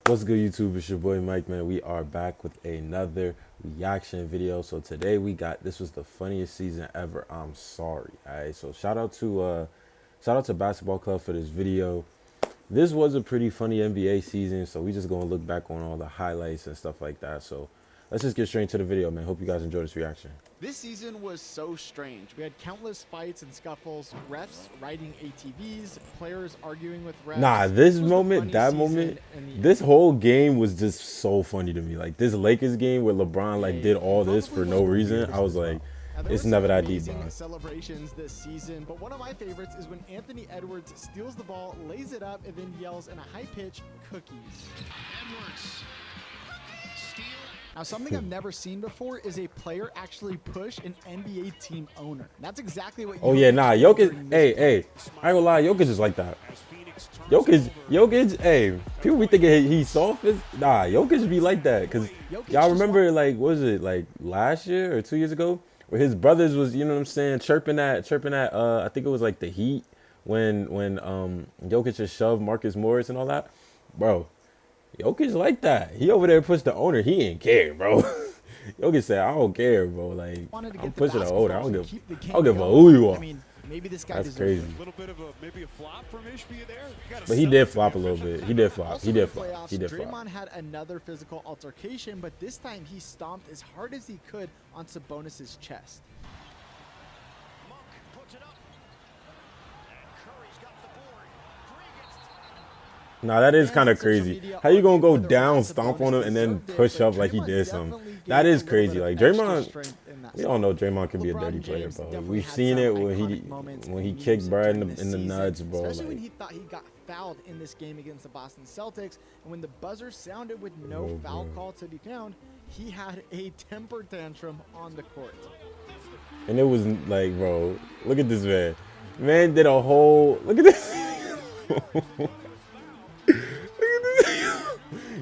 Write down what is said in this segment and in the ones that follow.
What's good, YouTube? It's your boy Mike, man. We are back with another reaction video. So today we got, this was the funniest season ever. I'm sorry. All right. So shout out to Basketball Club for this video. This was a pretty funny NBA season. So we just gonna look back on all the highlights and stuff like that. So let's just get straight into the video, man. Hope you guys enjoy this reaction. This season was so strange. We had countless fights and scuffles, refs riding ATVs, players arguing with refs. Nah, this moment, that moment, this whole game was just so funny to me. Like this Lakers game where LeBron like did all this for no reason. I was like, it's never that deep, bro. Celebrations this season, but one of my favorites is when Anthony Edwards steals the ball, lays it up, and then yells in a high pitch, "Cookies." Edwards. Now, something I've never seen before is a player actually push an NBA team owner. That's exactly what. Oh yeah, nah, Jokic. Hey, I ain't gonna lie, Jokic is like that. Jokic. Hey, people be thinking he's soft. Nah, Jokic be like that. Cause y'all remember, like, what was it, like last year or 2 years ago, where his brothers was, you know what I'm saying, chirping at. I think it was like the Heat when Jokic just shoved Marcus Morris and all that, bro. Jokic like that. He over there pushed the owner. He ain't care, bro. Jokic said, I don't care, bro. Like, I'm pushing the owner. I don't give a who you are. I mean, maybe this guy That's crazy. A little bit of maybe a flop from Ishbia there. But he did flop a little bit. He did flop. Draymond had another physical altercation, but this time he stomped as hard as he could on Sabonis's chest. Monk puts it up. And Curry's got the board. Nah, that is kind of crazy. How you gonna go down, stomp on him, and then push up like he did something? That is crazy. Like Draymond, we all know Draymond can be a dirty player, bro. We've seen it when he kicked Brad in the nuts, bro. Especially when he thought he got fouled in this game against the Boston Celtics, and when the buzzer sounded with no foul call to be found, he had a temper tantrum on the court. And it was like, bro, look at this man. Man did a whole, look at this.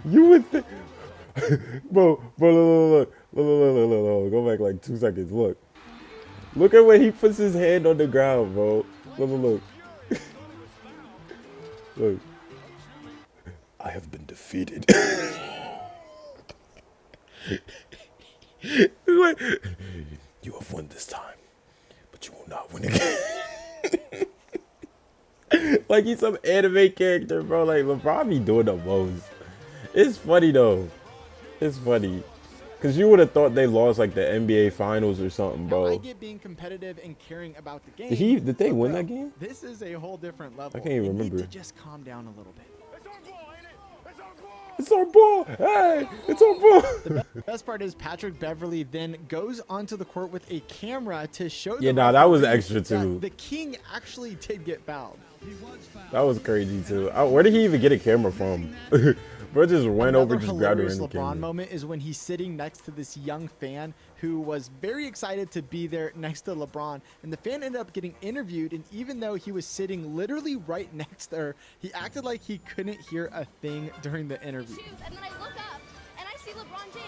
You would think, bro, look, go back like 2 seconds. Look at where he puts his hand on the ground, bro. Look. Look. I have been defeated. You have won this time, but you will not win again. Like he's some anime character, bro. Like LeBron be doing the most. It's funny though. It's funny. Cause you would have thought they lost like the NBA finals or something, bro. Now, I get being competitive and caring about the game. Did they win that game? This is a whole different level. I can't even remember. You need to just calm down a little bit. It's our ball. Hey, it's our ball. The best part is Patrick Beverley then goes onto the court with a camera to show. Yeah, nah, that was extra too. The King actually did get fouled. That was crazy too. Where did he even get a camera from? Bro just went over, just grabbed her in the camera. LeBron moment is when he's sitting next to this young fan who was very excited to be there next to LeBron, and the fan ended up getting interviewed, and even though he was sitting literally right next to her, he acted like he couldn't hear a thing during the interview. And then I look up and I see LeBron James.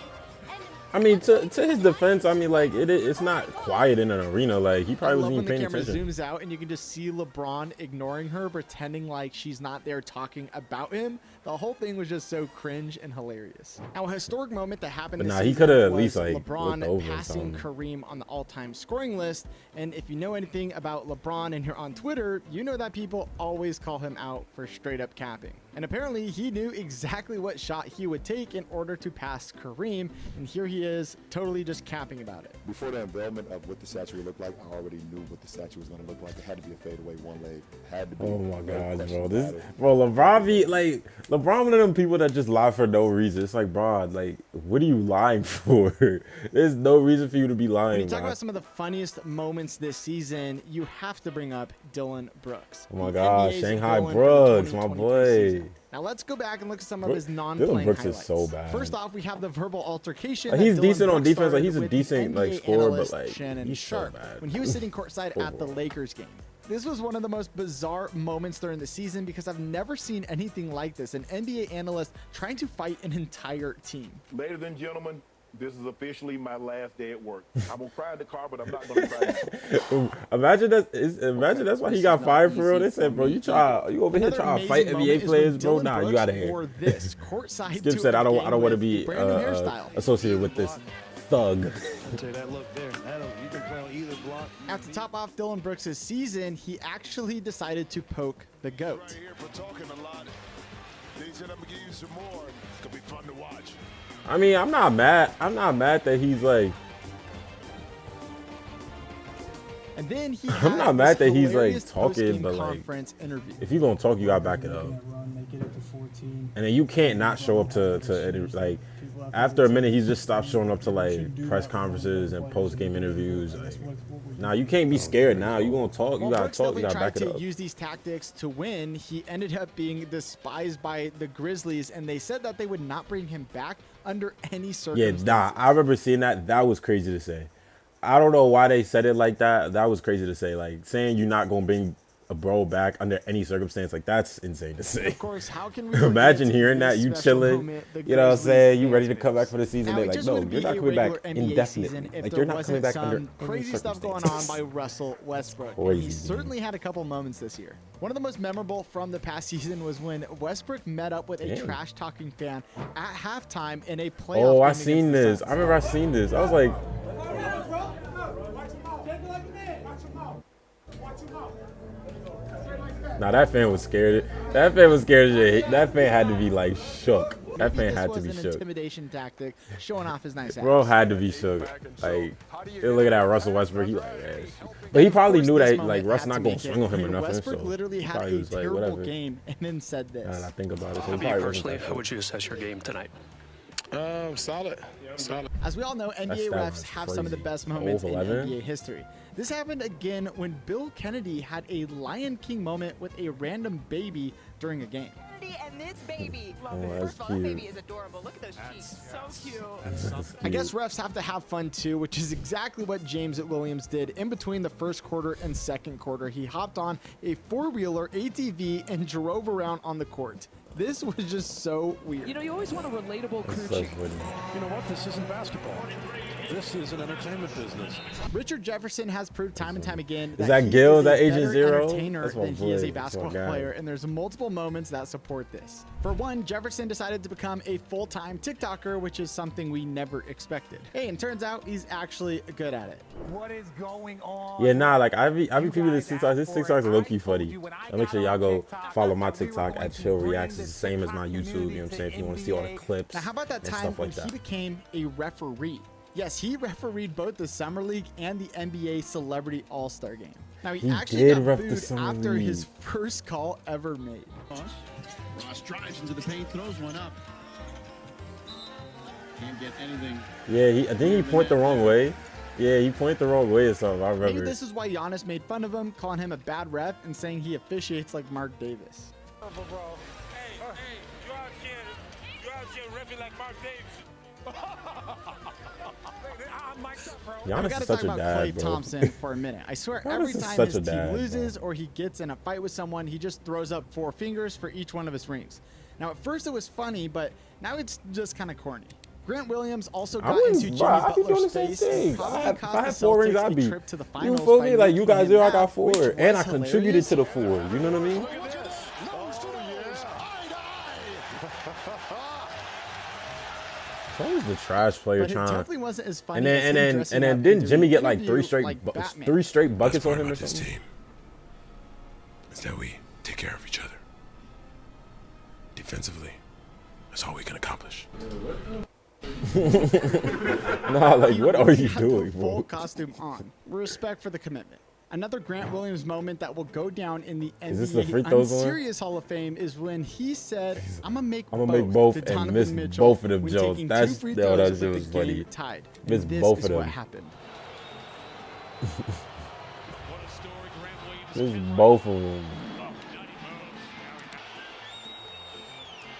And I mean, to his defense, I mean, like it's not quiet in an arena. Like he probably wasn't even paying attention. The camera zooms out and you can just see LeBron ignoring her, pretending like she's not there talking about him. The whole thing was just so cringe and hilarious. Now, a historic moment that happened. But this nah, he season could have at was least like LeBron passing Kareem on the all-time scoring list. And if you know anything about LeBron and you're on Twitter, you know that people always call him out for straight up capping. And apparently he knew exactly what shot he would take in order to pass Kareem. And here he is, totally just capping about it. Before the unveilment of what the statue would look like, I already knew what the statue was going to look like. It had to be a fadeaway one leg. Had to be. Oh my God, bro! LeBron be like LeBron, one of them people that just lie for no reason. It's like, bro, like, what are you lying for? There's no reason for you to be lying. When you talk about some of the funniest moments this season, you have to bring up Dylan Brooks. Oh my God, Shanghai Brooks, my boy. Now let's go back and look at some of his non-playing Dylan Brooks highlights. is so bad. First off, we have the verbal altercation. Like, he's that decent Dylan on Brooks defense. Like he's a started decent with like scorer, but analyst like Shannon he's Sharp so bad. when he was sitting courtside at the Lakers game. This was one of the most bizarre moments during the season because I've never seen anything like this. An NBA analyst trying to fight an entire team. Ladies and gentlemen, This is officially my last day at work. I'm gonna cry in the car, but I'm not gonna cry. Imagine that's why he got fired for real. They said, bro, you over here trying to fight NBA players, bro. Nah, you out of here. This courtside Skip said, I don't want to be associated with this thug. That look there. You can play on either block. After top off Dylan Brooks' season, he actually decided to poke the GOAT. Right here for talking a lot. They said I'm gonna give you some more. It's gonna be fun to watch. I mean, I'm not mad. I'm not mad that he's like. And then he I'm not mad that he's like talking, post-game but like, conference interview. if you gonna talk, you gotta back it up. And then you can't not show up to like. After a minute, he's just stopped showing up to like press conferences and post-game interviews. Like, now you can't be scared. Now you gonna talk, you gotta talk, you gotta back it up. To use these tactics to win, he ended up being despised by the Grizzlies, and they said that they would not bring him back under any circumstances. Yeah, I remember seeing that. That was crazy to say. I don't know why they said it like that. That was crazy to say. Like saying you're not gonna bring a bro back under any circumstance, like that's insane to say. Of course, how can we imagine hearing that? You chilling, you know what I'm saying? You ready to come back for the season? They're like, no, you're not coming back indefinitely. Like you're not coming back under crazy stuff going on by Russell Westbrook. He certainly had a couple moments this year. One of the most memorable from the past season was when Westbrook met up with a trash-talking fan at halftime in a playoff. Oh, I seen this. I remember I seen this. I was like. Nah, that fan was scared. That fan was scared. That fan had to be like shook. That fan had to be shook. Intimidation tactic, showing off his nice ass. Bro had to be shook. Like, look at that Russell Westbrook. He like, man. But he probably knew that like Russ not gonna swing on him or nothing. Westbrook So literally had a terrible game and then said this. And I think about it. So personally, how would you assess your game tonight? Solid. As we all know, NBA refs have some of the best moments in NBA history. This happened again when Bill Kennedy had a Lion King moment with a random baby during a game. And this baby, first of all, that baby is adorable. Look at those cheeks, so cute. I guess refs have to have fun too, which is exactly what James Williams did in between the first quarter and second quarter. He hopped on a four-wheeler ATV and drove around on the court. This was just so weird. You know, you always want a relatable crew chief. You know what? This isn't basketball. This is an entertainment business. Richard Jefferson has proved time and time again that Gil, that Agent Zero, entertainer than he is a basketball player, and there's multiple moments that support this. For one, Jefferson decided to become a full-time TikToker, which is something we never expected. Hey, and turns out he's actually good at it. What is going on? Yeah, nah, like I be people this TikTok. This TikTok's low-key funny. I'll make sure y'all go follow my TikTok at Chill Reacts. It's the same as my YouTube. You know what I'm saying? If you want to see all the clips. Now, how about that time when he became a referee? Yes, he refereed both the Summer League and the NBA Celebrity All-Star Game. Now, he actually got booed after his first call ever made. Ross drives into the paint, throws one up. Can't get anything. Yeah, I think he pointed the wrong way. Yeah, he pointed the wrong way or something. I remember. Maybe this is why Giannis made fun of him, calling him a bad ref and saying he officiates like Mark Davis. Hey, you out here riffing like Mark Davis. Giannis is such a dad, Klay Thompson for a minute. I swear, every time his team loses or he gets in a fight with someone, he just throws up 4 fingers for each one of his rings. Now, at first it was funny, but now it's just kind of corny. Grant Williams also got into Jimmy Butler's face and probably cost the Celtics a trip to the finals. You feel me? Like, you got 0, I got 4. And I contributed to the 4. You know what I mean? It's always the trash player but trying. It definitely wasn't as funny. And then didn't Jimmy get like 3 straight buckets on him or something? Team is that we take care of each other. Defensively, that's all we can accomplish. Nah, like what are you doing, bro? Full costume on. Respect for the commitment. Another Grant Williams moment that will go down in the NBA Unserious Hall of Fame is when he said, "I'm gonna make both and miss both of them jokes." That shit was funny. Miss both of them. What happened? Miss both of them.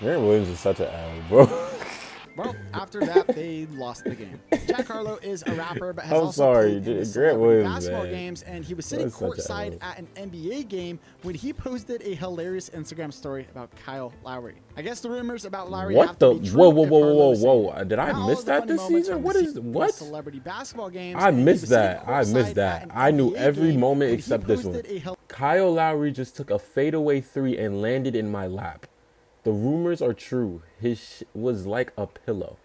Grant Williams is such an ass, bro. Well, after that, they lost the game. Jack Harlow is a rapper, but has I'm also sorry, played in the Grant celebrity Williams, basketball man. games, and he was sitting That's such a courtside L. at an NBA game when he posted a hilarious Instagram story about Kyle Lowry. I guess the rumors about Lowry have What the? to be true. Whoa, whoa, if whoa, Harlow whoa, is saying whoa! it. Did I Not all miss of the that funny this moments season? from What the is season what? celebrity basketball games, I and he missed was sitting that. I missed courtside that. at an I knew NBA every game moment when he except this one. posted a Kyle Lowry just took a fadeaway 3 and landed in my lap. The rumors are true. His was like a pillow.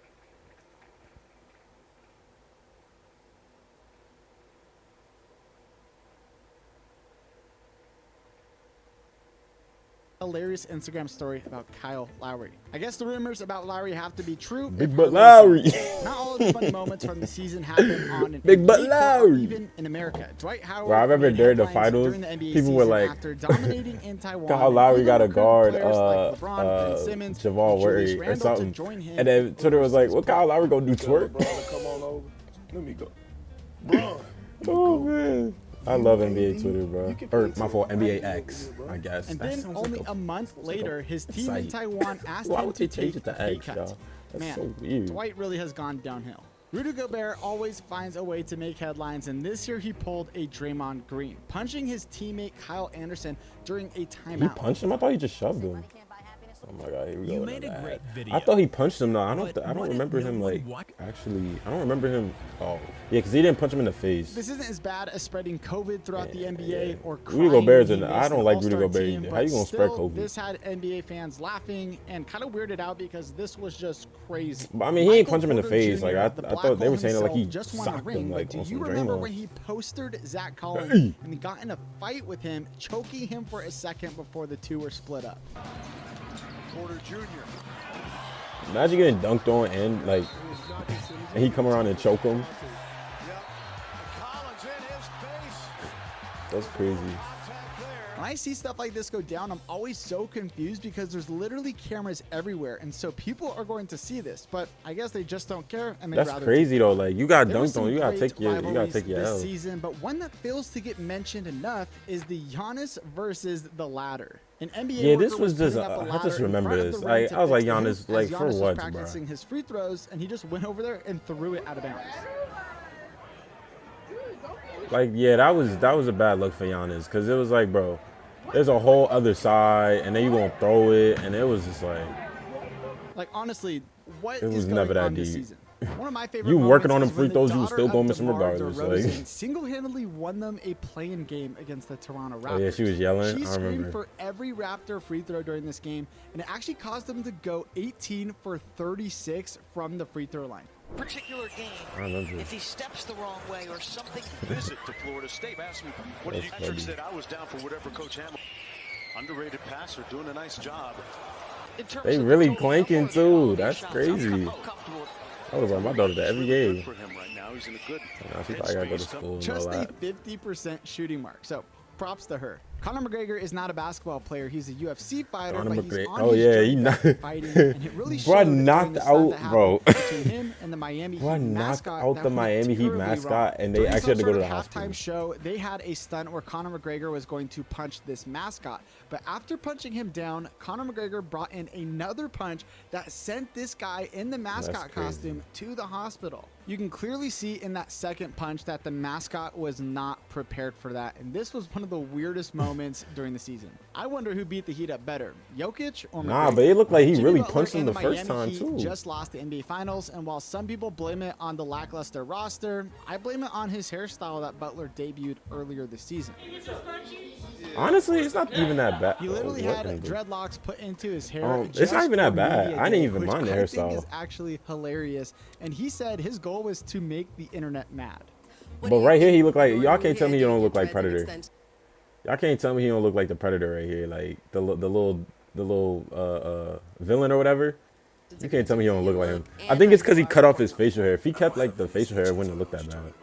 hilarious Instagram story about Kyle Lowry. I guess the rumors about Lowry have to be true. Big if butt Harlow is Lowry. saying it. Not all of the funny moments from the season happen on an Big NBA butt court or Lowry. even in America. Dwight Howard. Bro, I remember made during the headlines finals, during the NBA people were season like, after dominating in Taiwan. Kyle and Lowry even got a recruited guard, players like LeBron, Ben Simmons, Javal and Julius Worthy or Randle to something. join him And then Twitter was like, what Kyle Lowry gonna do, Tell twerk? LeBron to come on over. Let me go. Bron. Oh, man. I love NBA Twitter, bro. You can Or, play my fault, too. NBA X, I guess. And That then sounds only like a month later, his team in site. Taiwan asked Why him would to they change take it a to pay X, cut. y'all? That's Man, so weird. Dwight really has gone downhill. Rudy Gobert always finds a way to make headlines, and this year he pulled a Draymond Green, punching his teammate Kyle Anderson during a timeout. He punched him? I thought he just shoved him. Oh my god, here we go. You with made a that. great video, I thought he punched him though. I don't but what remember if him no like one actually. I don't remember him. Oh yeah, because he didn't punch him in the face. This isn't as bad as spreading COVID throughout the NBA or Rudy crying Gobert's when he an- I missed don't an like Rudy All-Star Gobert team, either. How you but gonna spread still, COVID? This had NBA fans laughing and kind of weirded out because this was just crazy. But I mean, he ain't Michael punch him in the Porter face. Jr., Like I the thought they were Black saying it like he himself, just won a socked ring, him but like do on you some remember Draymond. when he postered Zach Collins Hey. and he got in a fight with him, choking him for a second before the two were split up? Porter Jr. Imagine getting dunked on and like, and he come around and choke him. Collins in his face. That's crazy. When I see stuff like this go down, I'm always so confused because there's literally cameras everywhere, and so people are going to see this, but I guess they just don't care, and they'd That's rather crazy though. Like you got There were dunked some on, you gotta great take your rivalries this L. season, but one that fails to get mentioned enough is the Giannis versus the ladder. An NBA Yeah, this worker was just. putting up a I ladder just in remember front of this. the rim I to was like fix the hoop Giannis, as like for Giannis was what, bro? practicing his free throws, and he just went over there and threw it out of bounds. Like yeah, that was a bad look for Giannis because it was like, bro, there's a whole other side, and then you gonna throw it, and it was just like honestly, what it was is going never that on this deep. season? One of my favorite You working on moments them is free when throws, the you was still daughter gonna of miss them DeMar regardless. DeRozan Like, single-handedly won them a play-in game against the Toronto Raptors. oh yeah, she was yelling. She I screamed remember. for every Raptor free throw during this game, and it actually caused them to go 18 for 36 from the free throw line. Particular game. I remember. If he steps the wrong way or something. Visit to Florida State. Asked me, what did you? That's Patrick funny. said I was down for whatever Coach Hamilton. Underrated passer, doing a nice job. In terms They of the really total clanking number of too. quality That's shots, crazy. I'm comfortable. I would have brought my daughter to every Good game. for him right now. He's in a good. Now she probably gotta go to headspace. school and Just all a that. 50% shooting mark. So props to her. Conor McGregor is not a basketball player. He's a UFC fighter, Conor but he's McGregor- on oh, his yeah, journey he back knocked- to fighting, and it really Bruh showed during knocked the stunt out, that happened bro. between him and the Miami Heat Bruh knocked mascot out that the went Miami Heat terribly mascot, wrong. and they During actually had to some go to sort the of halftime hospital. show, they had a stunt where Conor McGregor was going to punch this mascot, but after punching him down, Conor McGregor brought in another punch that sent this guy in the mascot crazy. costume to the hospital. You can clearly see in that second punch that the mascot was not prepared for that, and this was one of the weirdest moments during the season. I wonder who beat the Heat up better, Jokic or McGregor? Nah, but it looked like he Jimmy really Butler punched him and the first Miami time Heat too. just lost the NBA Finals, and while some people blame it on the lackluster roster, I blame it on his hairstyle that Butler debuted earlier this season. Honestly, it's not even that bad. He literally What had in the- dreadlocks put into his hair. It's just not even that for bad. media I didn't day, even which mind the I think hairstyle. is actually hilarious, and he said his goal was to make the internet mad. But right here, he looked like y'all can't tell me he don't look like Predator. Y'all can't tell me he don't look like the Predator right here, like the little villain or whatever. You can't tell me he don't look like him. I think it's because he cut off his facial hair. If he kept like the facial hair, it wouldn't have looked that bad.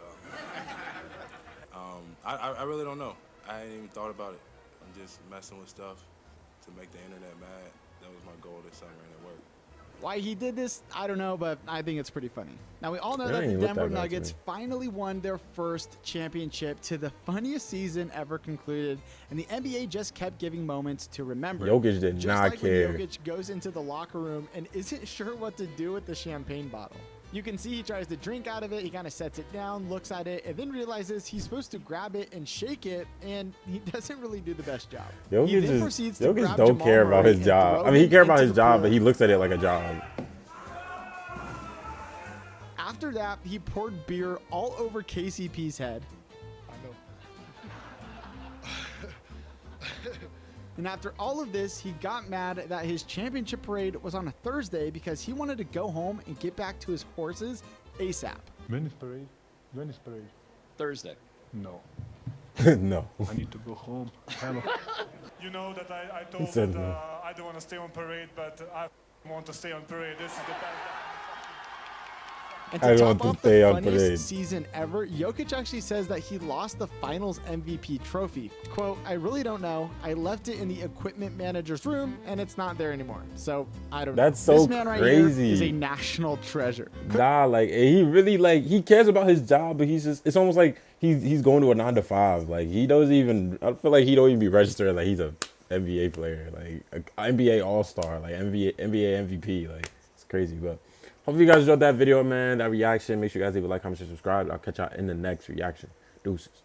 I really don't know. I ain't even thought about it. I'm just messing with stuff to make the internet mad. That was my goal this summer, and it worked. Why he did this, I don't know, but I think it's pretty funny. Now, we all know That that the ain't look Denver that bad to Nuggets me. finally won their first championship to the funniest season ever concluded, and the NBA just kept giving moments to remember. Jokic did just not like care. When Jokic goes into the locker room and isn't sure what to do with the champagne bottle. You can see he tries to drink out of it, he kind of sets it down, looks at it, and then realizes he's supposed to grab it and shake it, and he doesn't really do the best job. He then proceeds to grab don't Jamal care about Murray his and job. throw I mean, he him cares about into his the job, pool. but he looks at it like a job. After that, he poured beer all over KCP's head. And after all of this, he got mad that his championship parade was on a Thursday because he wanted to go home and get back to his horses ASAP. When is parade? When is parade? Thursday. No. No. I need to go home. You know that I told said that no. I don't want to stay on parade, but I want to stay on parade. This is the best. And I to don't top want to off stay the on funniest parade. season ever, Jokic actually says that he lost the Finals MVP trophy. Quote, I really don't know. I left it in the equipment manager's room, and it's not there anymore. So, I don't know. That's so This man right here crazy. is a national treasure. Nah, like he really like he cares about his job, but he's just it's almost like he's going to a 9 to 5. Like he doesn't even I feel like he don't even be registered like he's a NBA player, like a NBA All-Star, like NBA MVP. Like it's crazy, but hopefully you guys enjoyed that video, man. That reaction. Make sure you guys leave a like, comment, share, subscribe. I'll catch y'all in the next reaction. Deuces.